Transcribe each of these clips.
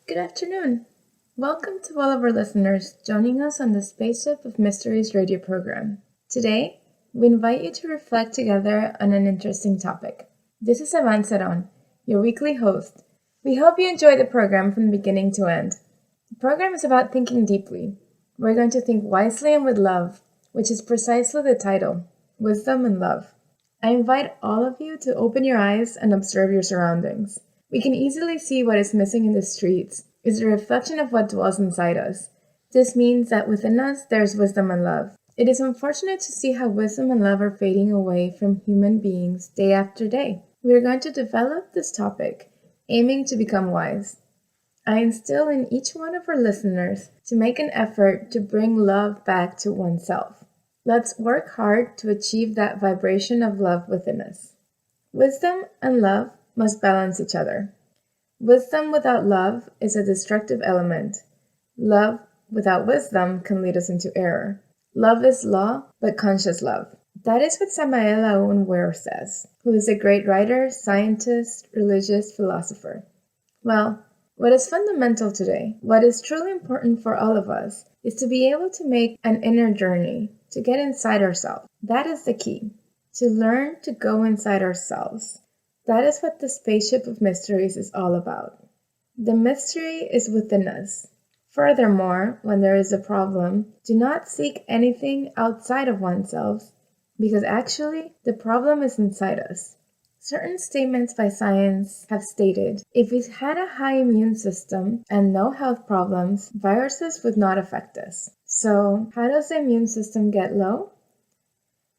Good afternoon. Welcome to all of our listeners joining us on the Spaceship of Mysteries radio program. Today, we invite you to reflect together on an interesting topic. This is Avan Saron, your weekly host. We hope you enjoy the program from beginning to end. The program is about thinking deeply. We're going to think wisely and with love, which is precisely the title, Wisdom and Love. I invite all of you to open your eyes and observe your surroundings. We can easily see what is missing in the streets is a reflection of what dwells inside us. This means that within us there is wisdom and love. It is unfortunate to see how wisdom and love are fading away from human beings day after day. We are going to develop this topic, aiming to become wise. I instill in each one of our listeners to make an effort to bring love back to oneself. Let's work hard to achieve that vibration of love within us. Wisdom and love must balance each other. Wisdom without love is a destructive element. Love without wisdom can lead us into error. Love is law, but conscious love. That is what Samael Aoun Weir says, who is a great writer, scientist, religious philosopher. Well, what is fundamental today, what is truly important for all of us, is to be able to make an inner journey, to get inside ourselves. That is the key, to learn to go inside ourselves. That is what the Spaceship of Mysteries is all about. The mystery is within us. Furthermore, when there is a problem, do not seek anything outside of oneself, because actually, the problem is inside us. Certain statements by science have stated, if we had a high immune system and no health problems, viruses would not affect us. So, how does the immune system get low?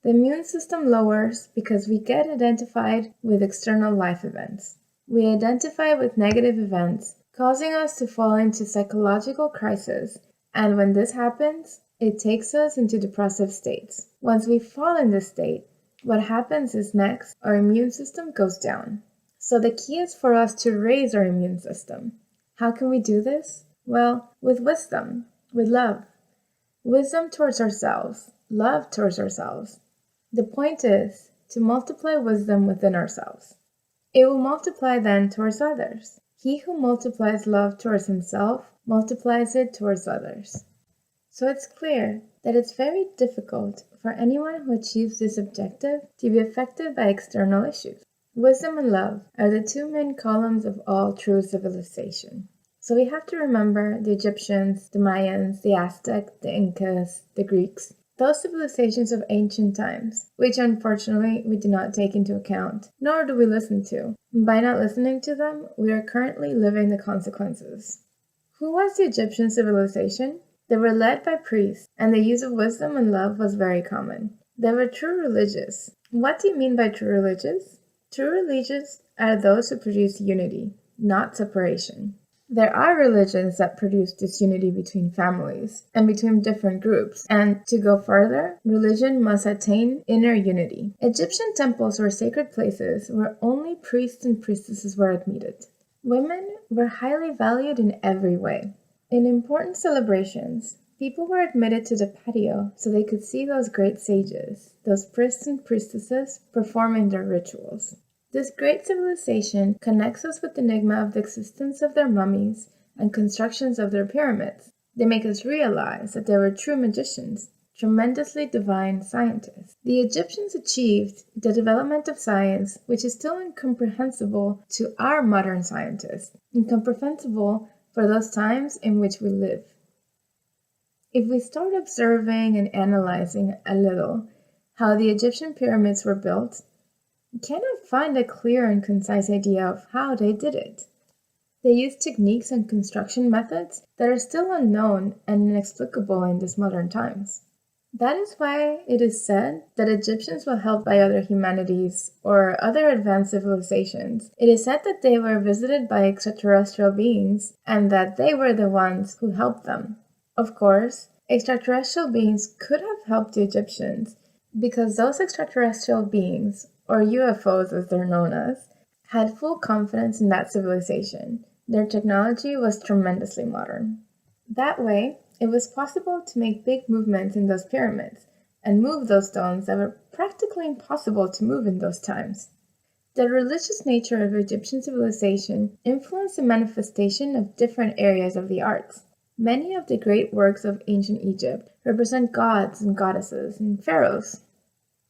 The immune system lowers because we get identified with external life events. We identify with negative events, causing us to fall into psychological crisis, and when this happens, it takes us into depressive states. Once we fall in this state, what happens is next, our immune system goes down. So the key is for us to raise our immune system. How can we do this? Well, with wisdom, with love. Wisdom towards ourselves, love towards ourselves. The point is to multiply wisdom within ourselves. It will multiply then towards others. He who multiplies love towards himself multiplies it towards others. So it's clear that it's very difficult for anyone who achieves this objective to be affected by external issues. Wisdom and love are the two main columns of all true civilization. So we have to remember the Egyptians, the Mayans, the Aztecs, the Incas, the Greeks. Those civilizations of ancient times, which unfortunately we do not take into account, nor do we listen to. By not listening to them, we are currently living the consequences. Who was the Egyptian civilization? They were led by priests, and the use of wisdom and love was very common. They were true religious. What do you mean by true religious? True religious are those who produce unity, not separation. There are religions that produce disunity between families and between different groups, and to go further, religion must attain inner unity. Egyptian temples were sacred places where only priests and priestesses were admitted. Women were highly valued in every way. In important celebrations, people were admitted to the patio so they could see those great sages, those priests and priestesses performing their rituals. This great civilization connects us with the enigma of the existence of their mummies and constructions of their pyramids. They make us realize that they were true magicians, tremendously divine scientists. The Egyptians achieved the development of science which is still incomprehensible to our modern scientists, incomprehensible for those times in which we live. If we start observing and analyzing a little how the Egyptian pyramids were built, we cannot find a clear and concise idea of how they did it. They used techniques and construction methods that are still unknown and inexplicable in these modern times. That is why it is said that Egyptians were helped by other humanities or other advanced civilizations. It is said that they were visited by extraterrestrial beings and that they were the ones who helped them. Of course, extraterrestrial beings could have helped the Egyptians because those extraterrestrial beings, or UFOs as they're known as, had full confidence in that civilization. Their technology was tremendously modern. That way, it was possible to make big movements in those pyramids and move those stones that were practically impossible to move in those times. The religious nature of Egyptian civilization influenced the manifestation of different areas of the arts. Many of the great works of ancient Egypt represent gods and goddesses and pharaohs.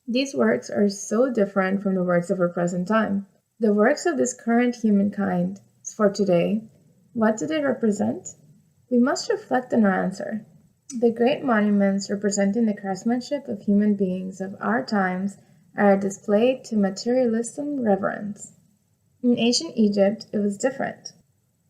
These works are so different from the works of our present time. The works of this current humankind for today, what do they represent? We must reflect on our answer. The great monuments representing the craftsmanship of human beings of our times are displayed to materialism reverence. In ancient Egypt, it was different.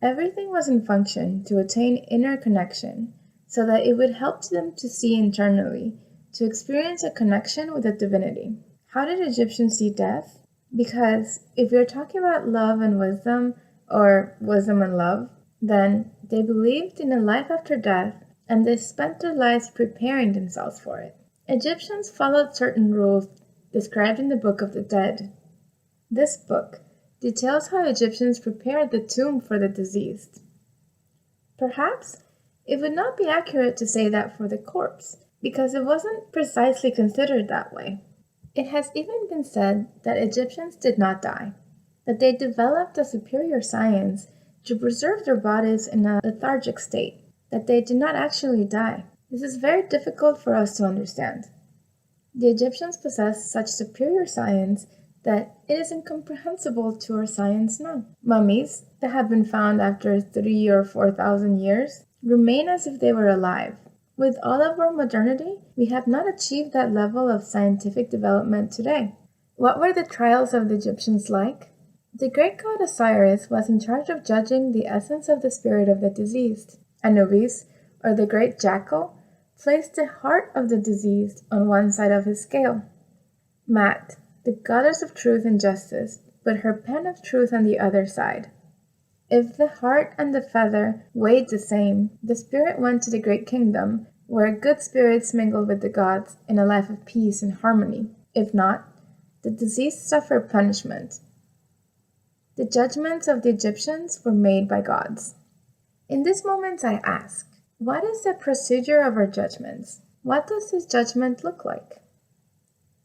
Everything was in function to attain inner connection, so that it would help them to see internally, to experience a connection with a divinity. How did Egyptians see death? Because if you're talking about love and wisdom, or wisdom and love, then they believed in a life after death, and they spent their lives preparing themselves for it. Egyptians followed certain rules described in the Book of the Dead. This book details how Egyptians prepared the tomb for the deceased. Perhaps it would not be accurate to say that for the corpse, because it wasn't precisely considered that way. It has even been said that Egyptians did not die, that they developed a superior science to preserve their bodies in a lethargic state, that they did not actually die. This is very difficult for us to understand. The Egyptians possessed such superior science that it is incomprehensible to our science now. Mummies that have been found after 3,000 or 4,000 years remain as if they were alive. With all of our modernity, we have not achieved that level of scientific development today. What were the trials of the Egyptians like? The great god Osiris was in charge of judging the essence of the spirit of the deceased. Anubis, or the great jackal, placed the heart of the deceased on one side of his scale. Mat, the goddess of truth and justice, put her pen of truth on the other side. If the heart and the feather weighed the same, the spirit went to the great kingdom, where good spirits mingled with the gods in a life of peace and harmony. If not, the deceased suffered punishment. The judgments of the Egyptians were made by gods. In this moment I ask, what is the procedure of our judgments? What does this judgment look like?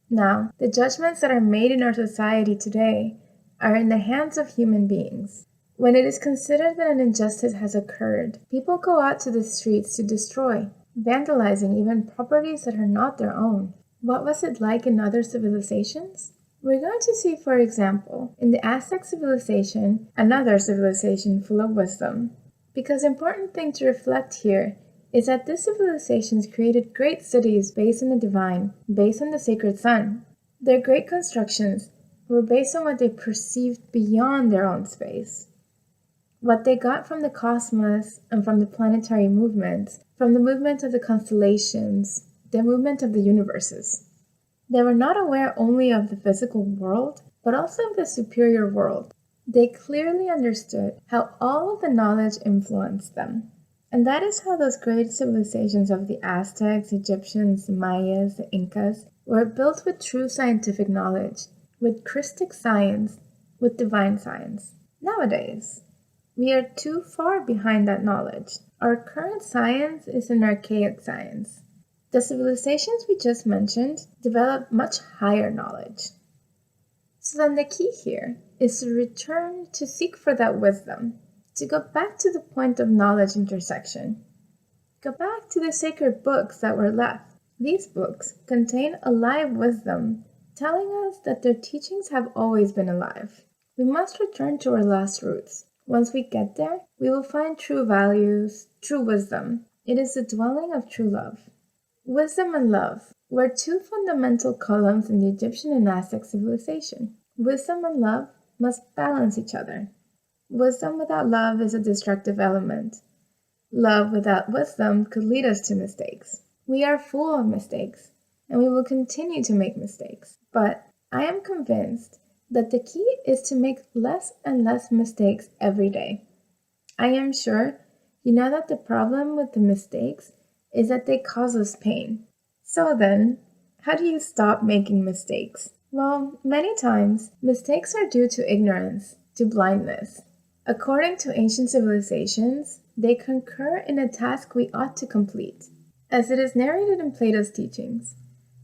Now, the judgments that are made in our society today are in the hands of human beings. When it is considered that an injustice has occurred, people go out to the streets to destroy, vandalizing even properties that are not their own. What was it like in other civilizations? We're going to see, for example, in the Aztec civilization, another civilization full of wisdom. Because the important thing to reflect here is that these civilizations created great cities based on the divine, based on the sacred sun. Their great constructions were based on what they perceived beyond their own space. What they got from the cosmos and from the planetary movements, from the movement of the constellations, the movement of the universes. They were not aware only of the physical world, but also of the superior world. They clearly understood how all of the knowledge influenced them. And that is how those great civilizations of the Aztecs, Egyptians, the Mayas, the Incas were built with true scientific knowledge, with Christic science, with divine science. Nowadays, we are too far behind that knowledge. Our current science is an archaic science. The civilizations we just mentioned developed much higher knowledge. So then the key here is to return to seek for that wisdom, to go back to the point of knowledge intersection. Go back to the sacred books that were left. These books contain alive wisdom, telling us that their teachings have always been alive. We must return to our lost roots. Once we get there, we will find true values, true wisdom. It is the dwelling of true love. Wisdom and love were two fundamental columns in the Egyptian and Aztec civilization. Wisdom and love must balance each other. Wisdom without love is a destructive element. Love without wisdom could lead us to mistakes. We are full of mistakes, and we will continue to make mistakes. But I am convinced that the key is to make less and less mistakes every day. I am sure you know that the problem with the mistakes is that they cause us pain. So then, how do you stop making mistakes? Well, many times, mistakes are due to ignorance, to blindness. According to ancient civilizations, they concur in a task we ought to complete. As it is narrated in Plato's teachings,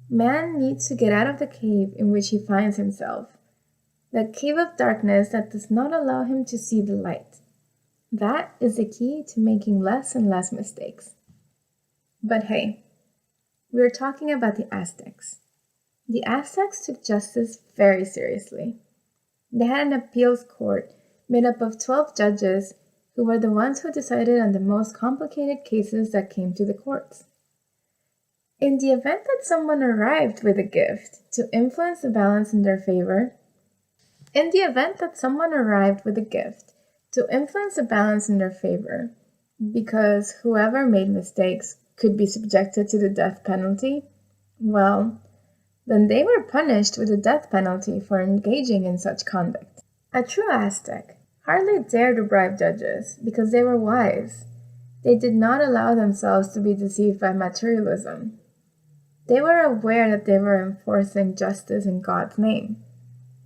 man needs to get out of the cave in which he finds himself. that cave of darkness that does not allow him to see the light. That is the key to making less and less mistakes. But hey, we're talking about the Aztecs. The Aztecs took justice very seriously. They had an appeals court made up of 12 judges who were the ones who decided on the most complicated cases that came to the courts. In the event that someone arrived with a gift to influence the balance in their favor, because whoever made mistakes could be subjected to the death penalty, well, then they were punished with the death penalty for engaging in such conduct. A true Aztec hardly dared to bribe judges because they were wise. They did not allow themselves to be deceived by materialism. They were aware that they were enforcing justice in God's name.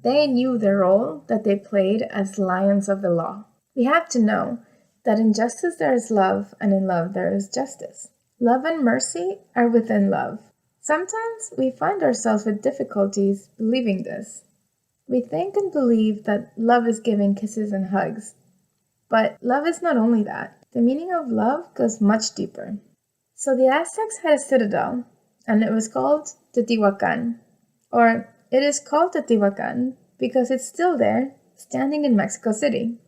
They knew the role that they played as lions of the law. We have to know that in justice there is love, and in love there is justice. Love and mercy are within love. Sometimes we find ourselves with difficulties believing this. We think and believe that love is giving kisses and hugs. But love is not only that. The meaning of love goes much deeper. So the Aztecs had a citadel, and it was called Teotihuacan. Or it is called Teotihuacan because it's still there, standing in Mexico City.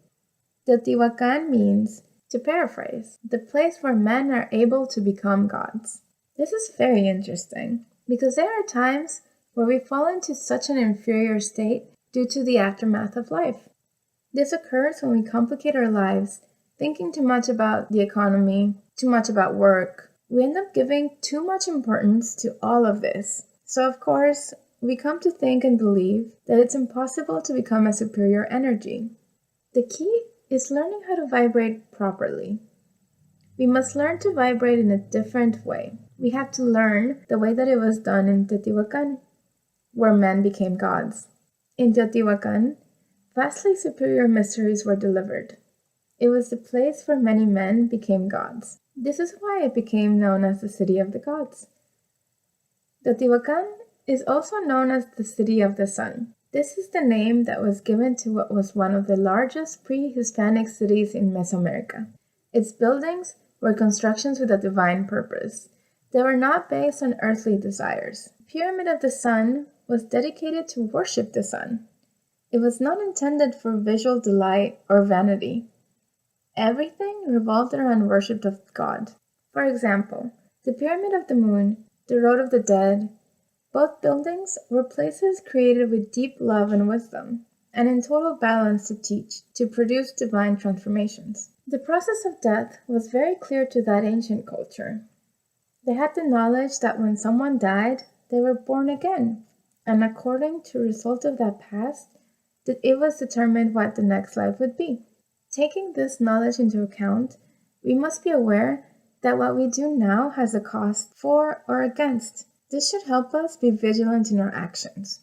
Teotihuacan means, to paraphrase, the place where men are able to become gods. This is very interesting because there are times where we fall into such an inferior state due to the aftermath of life. This occurs when we complicate our lives, thinking too much about the economy, too much about work. We end up giving too much importance to all of this. So of course, we come to think and believe that it's impossible to become a superior energy. The key is learning how to vibrate properly. We must learn to vibrate in a different way. We have to learn the way that it was done in Teotihuacan, where men became gods. In Teotihuacan, vastly superior mysteries were delivered. It was the place where many men became gods. This is why it became known as the City of the Gods. Teotihuacan is also known as the City of the Sun. This is the name that was given to what was one of the largest pre-Hispanic cities in Mesoamerica. Its buildings were constructions with a divine purpose. They were not based on earthly desires. The Pyramid of the Sun was dedicated to worship the sun. It was not intended for visual delight or vanity. Everything revolved around worship of God. For example, the Pyramid of the Moon, the Road of the Dead, both buildings were places created with deep love and wisdom, and in total balance to teach, to produce divine transformations. The process of death was very clear to that ancient culture. They had the knowledge that when someone died, they were born again, and according to the result of that past, that it was determined what the next life would be. Taking this knowledge into account, we must be aware that what we do now has a cost for or against. This should help us be vigilant in our actions.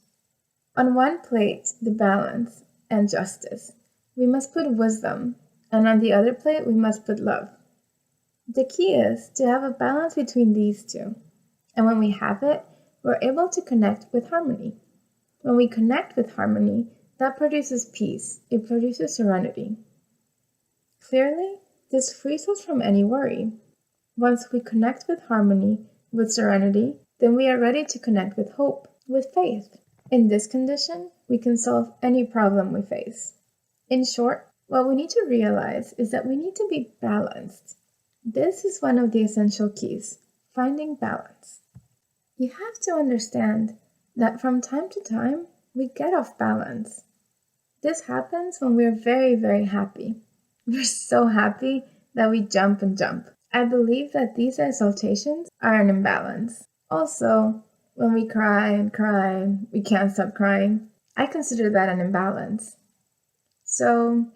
On one plate, the balance and justice. We must put wisdom, and on the other plate, we must put love. The key is to have a balance between these two, and when we have it, we're able to connect with harmony. When we connect with harmony, that produces peace. It produces serenity. Clearly, this frees us from any worry. Once we connect with harmony, with serenity, then we are ready to connect with hope, with faith. In this condition, we can solve any problem we face. In short, what we need to realize is that we need to be balanced. This is one of the essential keys, finding balance. You have to understand that from time to time, we get off balance. This happens when we're very, very happy. We're so happy that we jump and jump. I believe that these exaltations are an imbalance. Also, when we cry and cry, we can't stop crying. I consider that an imbalance. So,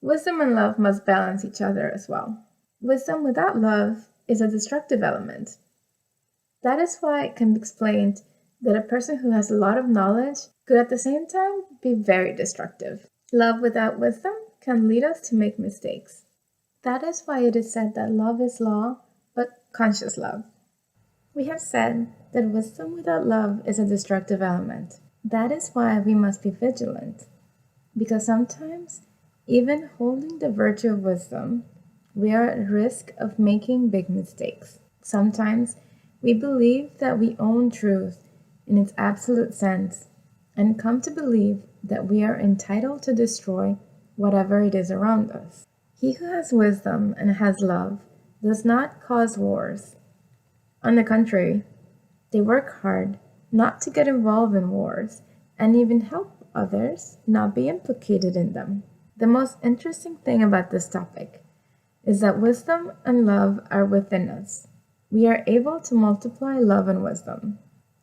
wisdom and love must balance each other as well. Wisdom without love is a destructive element. That is why it can be explained that a person who has a lot of knowledge could at the same time be very destructive. Love without wisdom can lead us to make mistakes. That is why it is said that love is law, but conscious love. We have said that wisdom without love is a destructive element. That is why we must be vigilant. Because sometimes, even holding the virtue of wisdom, we are at risk of making big mistakes. Sometimes we believe that we own truth in its absolute sense and come to believe that we are entitled to destroy whatever it is around us. He who has wisdom and has love does not cause wars. On the contrary, they work hard not to get involved in wars and even help others not be implicated in them. The most interesting thing about this topic is that wisdom and love are within us. We are able to multiply love and wisdom.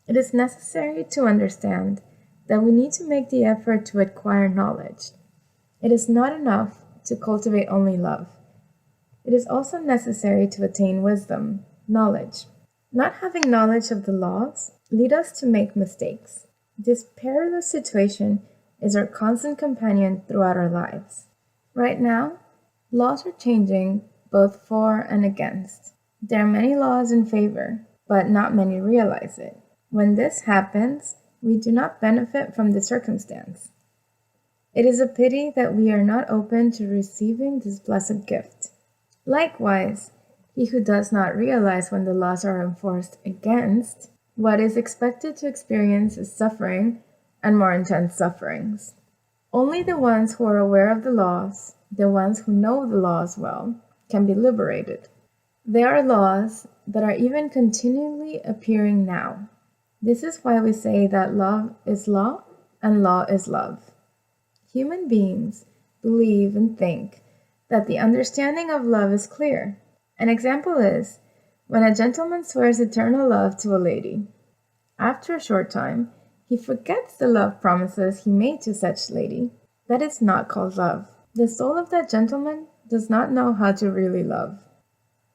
It is necessary to understand that we need to make the effort to acquire knowledge. It is not enough to cultivate only love. It is also necessary to attain wisdom, knowledge. Not having knowledge of the laws lead us to make mistakes. This perilous situation is our constant companion throughout our lives. Right now, laws are changing both for and against. There are many laws in favor, but not many realize it. When this happens, we do not benefit from the circumstance. It is a pity that we are not open to receiving this blessed gift. Likewise, he who does not realize when the laws are enforced against, what is expected to experience is suffering and more intense sufferings. Only the ones who are aware of the laws, the ones who know the laws well, can be liberated. There are laws that are even continually appearing now. This is why we say that love is law and law is love. Human beings believe and think that the understanding of love is clear. An example is when a gentleman swears eternal love to a lady. After a short time, he forgets the love promises he made to such lady. That is not called love. The soul of that gentleman does not know how to really love.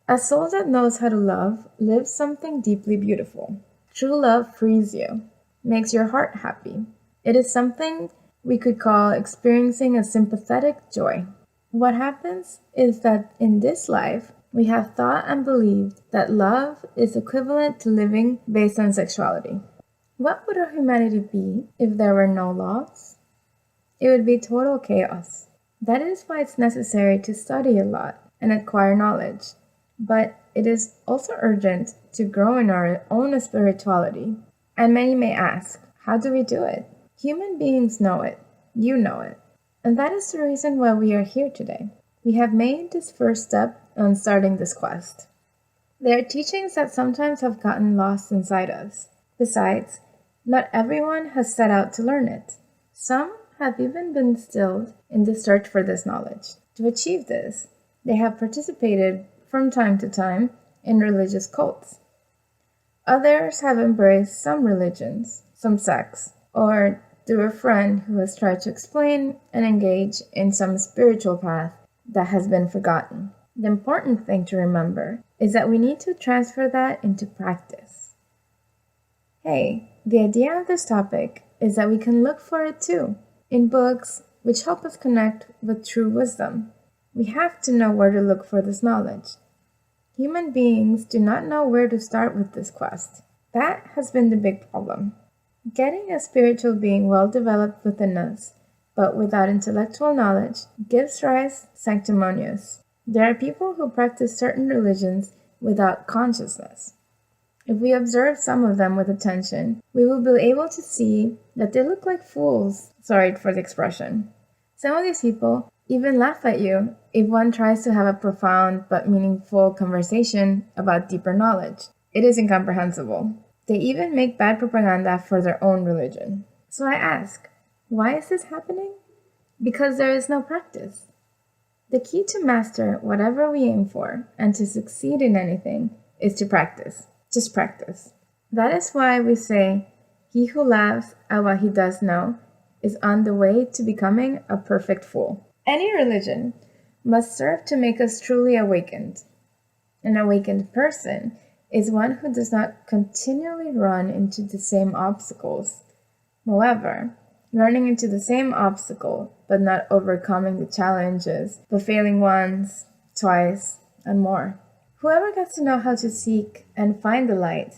A soul that knows how to love lives something deeply beautiful. True love frees you, makes your heart happy. It is something we could call experiencing a sympathetic joy. What happens is that in this life, we have thought and believed that love is equivalent to living based on sexuality. What would our humanity be if there were no laws? It would be total chaos. That is why it's necessary to study a lot and acquire knowledge. But it is also urgent to grow in our own spirituality. And many may ask, how do we do it? Human beings know it. You know it. And that is the reason why we are here today. We have made this first step on starting this quest. There are teachings that sometimes have gotten lost inside us. Besides, not everyone has set out to learn it. Some have even been instilled in the search for this knowledge. To achieve this, they have participated from time to time in religious cults. Others have embraced some religions, some sects, or through a friend who has tried to explain and engage in some spiritual path that has been forgotten. The important thing to remember is that we need to transfer that into practice. Hey, the idea of this topic is that we can look for it too, in books which help us connect with true wisdom. We have to know where to look for this knowledge. Human beings do not know where to start with this quest. That has been the big problem. Getting a spiritual being well developed within us, but without intellectual knowledge, gives rise to sanctimonious. There are people who practice certain religions without consciousness. If we observe some of them with attention, we will be able to see that they look like fools. Sorry for the expression. Some of these people even laugh at you if one tries to have a profound but meaningful conversation about deeper knowledge. It is incomprehensible. They even make bad propaganda for their own religion. So I ask, why is this happening? Because there is no practice. The key to master whatever we aim for and to succeed in anything is to practice. Just practice. That is why we say, he who laughs at what he does know is on the way to becoming a perfect fool. Any religion must serve to make us truly awakened. An awakened person is one who does not continually run into the same obstacles. However, running into the same obstacle but not overcoming the challenges, but failing once, twice, and more. Whoever gets to know how to seek and find the light,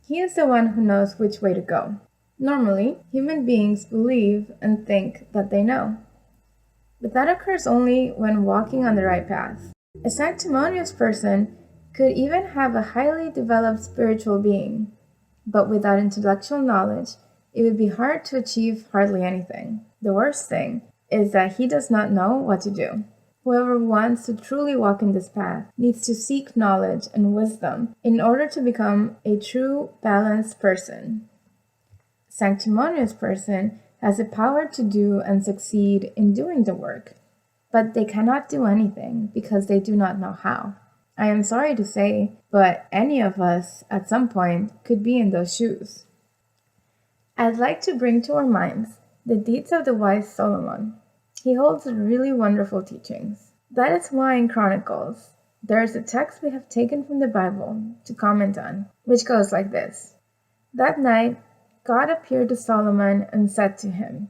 he is the one who knows which way to go. Normally, human beings believe and think that they know. But that occurs only when walking on the right path. A sanctimonious person could even have a highly developed spiritual being, but without intellectual knowledge, it would be hard to achieve hardly anything. The worst thing is that he does not know what to do. Whoever wants to truly walk in this path needs to seek knowledge and wisdom in order to become a true, balanced person. A sanctimonious person has the power to do and succeed in doing the work, but they cannot do anything because they do not know how. I am sorry to say, but any of us at some point could be in those shoes. I'd like to bring to our minds the deeds of the wise Solomon. He holds really wonderful teachings. That is why in Chronicles, there is a text we have taken from the Bible to comment on, which goes like this. That night, God appeared to Solomon and said to him,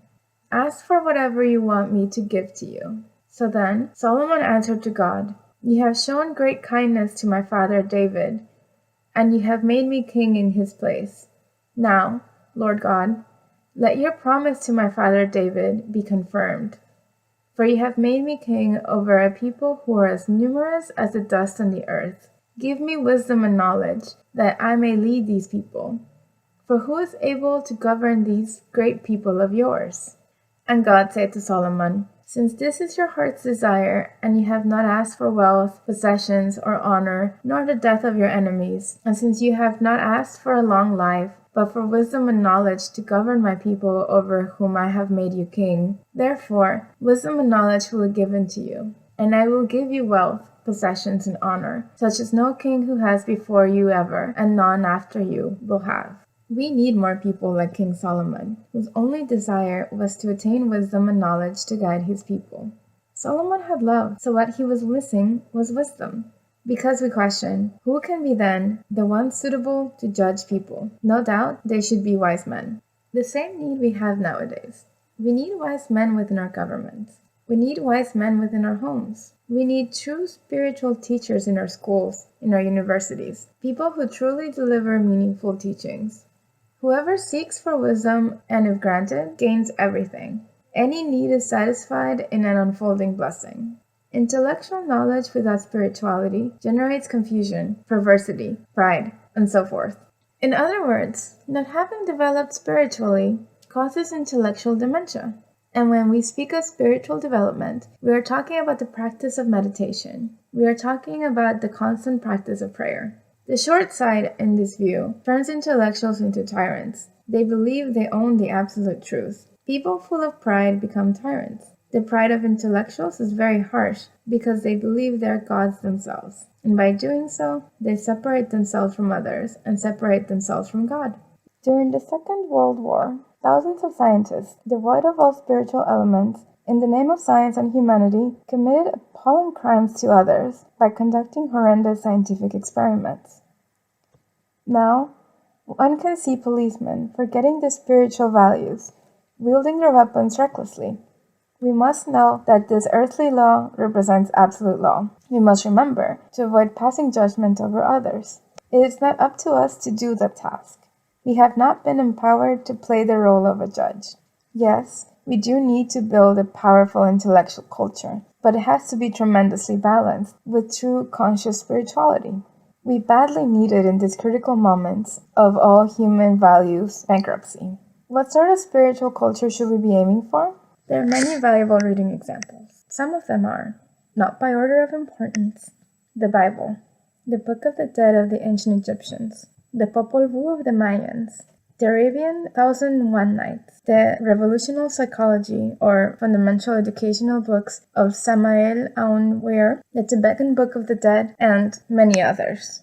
"Ask for whatever you want me to give to you." So then Solomon answered to God, "You have shown great kindness to my father David, and you have made me king in his place. Now, Lord God, let your promise to my father David be confirmed. For you have made me king over a people who are as numerous as the dust on the earth. Give me wisdom and knowledge, that I may lead these people. For who is able to govern these great people of yours?" And God said to Solomon, "Since this is your heart's desire, and you have not asked for wealth, possessions, or honor, nor the death of your enemies, and since you have not asked for a long life, but for wisdom and knowledge to govern my people over whom I have made you king, therefore wisdom and knowledge will be given to you, and I will give you wealth, possessions, and honor, such as no king who has before you ever, and none after you, will have." We need more people like King Solomon, whose only desire was to attain wisdom and knowledge to guide his people. Solomon had love, so what he was missing was wisdom. Because we question, who can be then the one suitable to judge people? No doubt they should be wise men. The same need we have nowadays. We need wise men within our governments. We need wise men within our homes. We need true spiritual teachers in our schools, in our universities, people who truly deliver meaningful teachings. Whoever seeks for wisdom, and if granted, gains everything. Any need is satisfied in an unfolding blessing. Intellectual knowledge without spirituality generates confusion, perversity, pride, and so forth. In other words, not having developed spiritually causes intellectual dementia. And when we speak of spiritual development, we are talking about the practice of meditation. We are talking about the constant practice of prayer. The short side in this view turns intellectuals into tyrants. They believe they own the absolute truth. People full of pride become tyrants. The pride of intellectuals is very harsh because they believe they are gods themselves. And by doing so, they separate themselves from others and separate themselves from God. During the Second World War, thousands of scientists, devoid of all spiritual elements, in the name of science and humanity, committed appalling crimes to others by conducting horrendous scientific experiments. Now, one can see policemen forgetting the spiritual values, wielding their weapons recklessly. We must know that this earthly law represents absolute law. We must remember to avoid passing judgment over others. It is not up to us to do the task. We have not been empowered to play the role of a judge. Yes, we do need to build a powerful intellectual culture, but it has to be tremendously balanced with true conscious spirituality. We badly need it in these critical moments of all human values bankruptcy. What sort of spiritual culture should we be aiming for? There are many valuable reading examples. Some of them are, not by order of importance, the Bible, the Book of the Dead of the ancient Egyptians, the Popol Vuh of the Mayans, the Arabian 1001 Nights, the Revolutional Psychology or Fundamental Educational Books of Samael Aun Weir, the Tibetan Book of the Dead, and many others.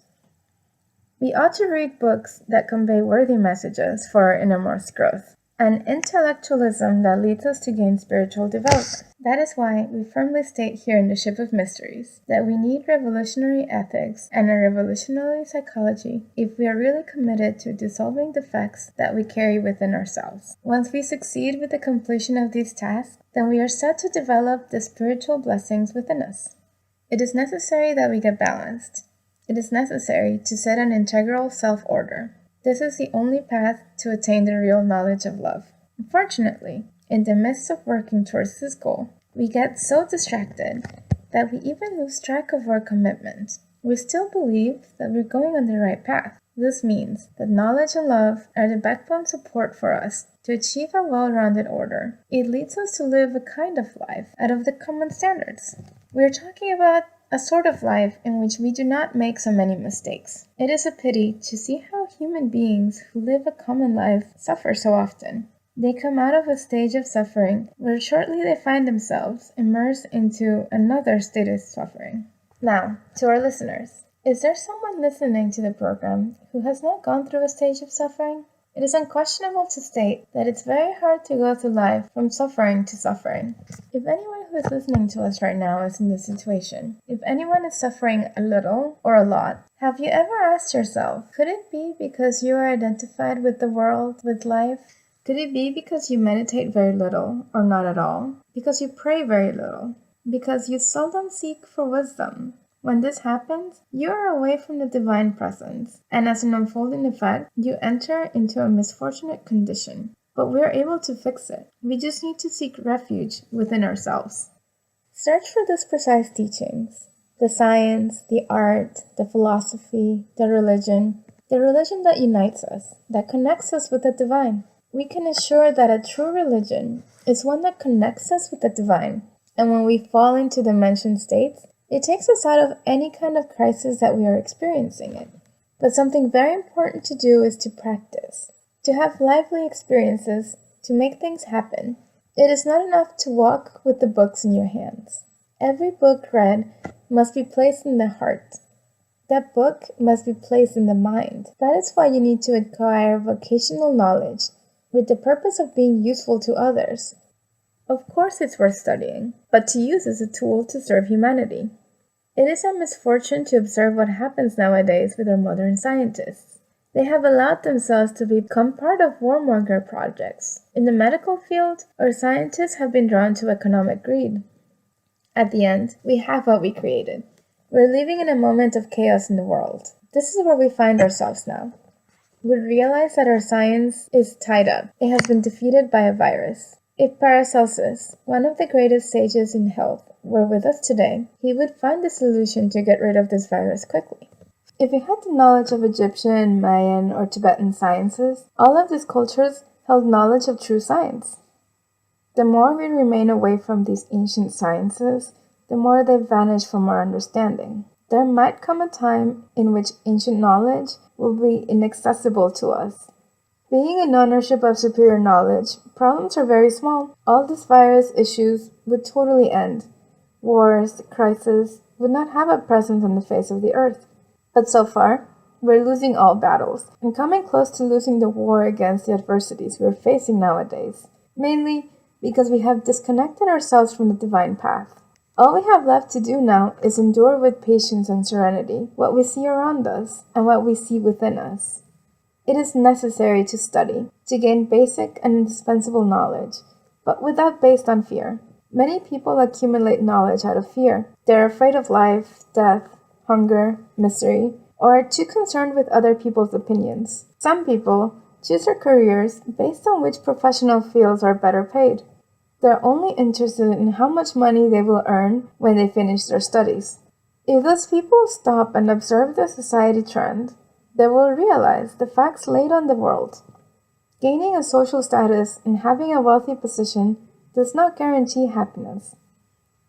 We ought to read books that convey worthy messages for our innermost growth, and intellectualism that leads us to gain spiritual development. That is why we firmly state here in the Ship of Mysteries that we need revolutionary ethics and a revolutionary psychology if we are really committed to dissolving defects that we carry within ourselves. Once we succeed with the completion of these tasks, then we are set to develop the spiritual blessings within us. It is necessary that we get balanced. It is necessary to set an integral self-order. This is the only path to attain the real knowledge of love. Unfortunately, in the midst of working towards this goal, We get so distracted that we even lose track of our commitment. We still believe that we're going on the right path. This means that knowledge and love are the backbone support for us to achieve a well-rounded order. It leads us to live a kind of life out of the common standards. We're talking about a sort of life in which we do not make so many mistakes. It is a pity to see how human beings who live a common life suffer so often. They come out of a stage of suffering where shortly they find themselves immersed into another state of suffering. Now, to our listeners, is there someone listening to the program who has not gone through a stage of suffering? It is unquestionable to state that it's very hard to go through life from suffering to suffering. If anyone who is listening to us right now is in this situation, if anyone is suffering a little or a lot, have you ever asked yourself, could it be because you are identified with the world, with life? Could it be because you meditate very little or not at all? Because you pray very little? Because you seldom seek for wisdom? When this happens, you are away from the divine presence, and as an unfolding effect, you enter into a misfortunate condition. But we are able to fix it. We just need to seek refuge within ourselves. Search for these precise teachings. The science, the art, the philosophy, the religion that unites us, that connects us with the divine. We can assure that a true religion is one that connects us with the divine, and when we fall into the mentioned states, it takes us out of any kind of crisis that we are experiencing it. But something very important to do is to practice, to have lively experiences, to make things happen. It is not enough to walk with the books in your hands. Every book read must be placed in the heart. That book must be placed in the mind. That is why you need to acquire vocational knowledge with the purpose of being useful to others. Of course it's worth studying, but to use as a tool to serve humanity. It is a misfortune to observe what happens nowadays with our modern scientists. They have allowed themselves to become part of warmonger projects. In the medical field, our scientists have been drawn to economic greed. At the end, we have what we created. We're living in a moment of chaos in the world. This is where we find ourselves now. We realize that our science is tied up. It has been defeated by a virus. If Paracelsus, one of the greatest sages in health, were with us today, he would find a solution to get rid of this virus quickly. If he had the knowledge of Egyptian, Mayan, or Tibetan sciences, all of these cultures held knowledge of true science. The more we remain away from these ancient sciences, the more they vanish from our understanding. There might come a time in which ancient knowledge will be inaccessible to us. Being in ownership of superior knowledge, problems are very small. All these virus issues would totally end. Wars, crises would not have a presence on the face of the earth. But so far, we're losing all battles and coming close to losing the war against the adversities we're facing nowadays, mainly because we have disconnected ourselves from the divine path. All we have left to do now is endure with patience and serenity what we see around us and what we see within us. It is necessary to study, to gain basic and indispensable knowledge, but without based on fear. Many people accumulate knowledge out of fear. They are afraid of life, death, hunger, misery, or are too concerned with other people's opinions. Some people choose their careers based on which professional fields are better paid. They're only interested in how much money they will earn when they finish their studies. If those people stop and observe the society trend, they will realize the facts laid on the world. Gaining a social status and having a wealthy position does not guarantee happiness.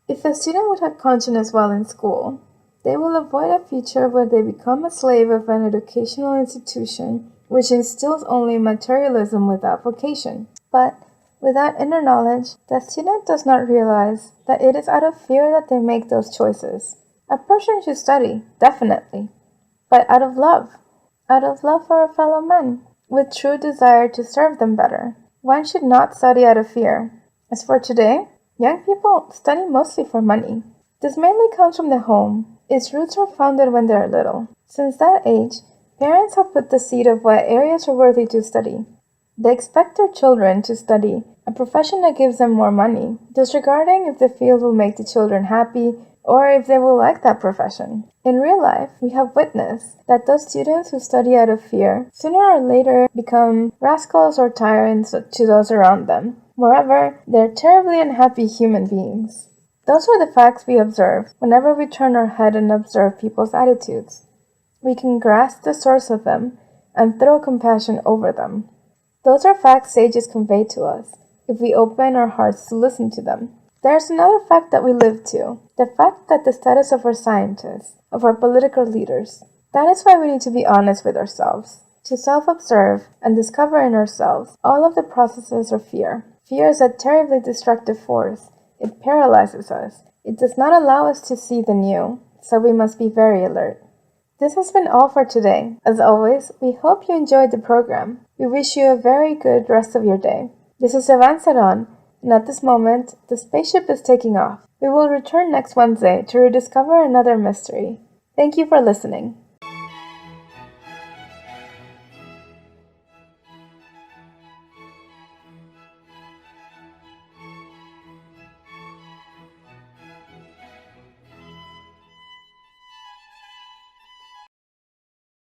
If a student would have conscience while in school, they will avoid a future where they become a slave of an educational institution which instills only materialism without vocation. But without inner knowledge, the student does not realize that it is out of fear that they make those choices. A person should study, definitely, but out of love for our fellow men, with true desire to serve them better. One should not study out of fear. As for today, young people study mostly for money. This mainly comes from the home. Its roots are founded when they are little. Since that age, parents have put the seed of what areas are worthy to study. They expect their children to study a profession that gives them more money, disregarding if the field will make the children happy or if they will like that profession. In real life, we have witnessed that those students who study out of fear sooner or later become rascals or tyrants to those around them. Moreover, they're terribly unhappy human beings. Those are the facts we observe whenever we turn our head and observe people's attitudes. We can grasp the source of them and throw compassion over them. Those are facts sages convey to us, if we open our hearts to listen to them. There's another fact that we live to, the fact that the status of our scientists, of our political leaders. That is why we need to be honest with ourselves, to self-observe and discover in ourselves all of the processes of fear. Fear is a terribly destructive force. It paralyzes us. It does not allow us to see the new, so we must be very alert. This has been all for today. As always, we hope you enjoyed the program. We wish you a very good rest of your day. This is Avanzaron, and at this moment, the spaceship is taking off. We will return next Wednesday to rediscover another mystery. Thank you for listening.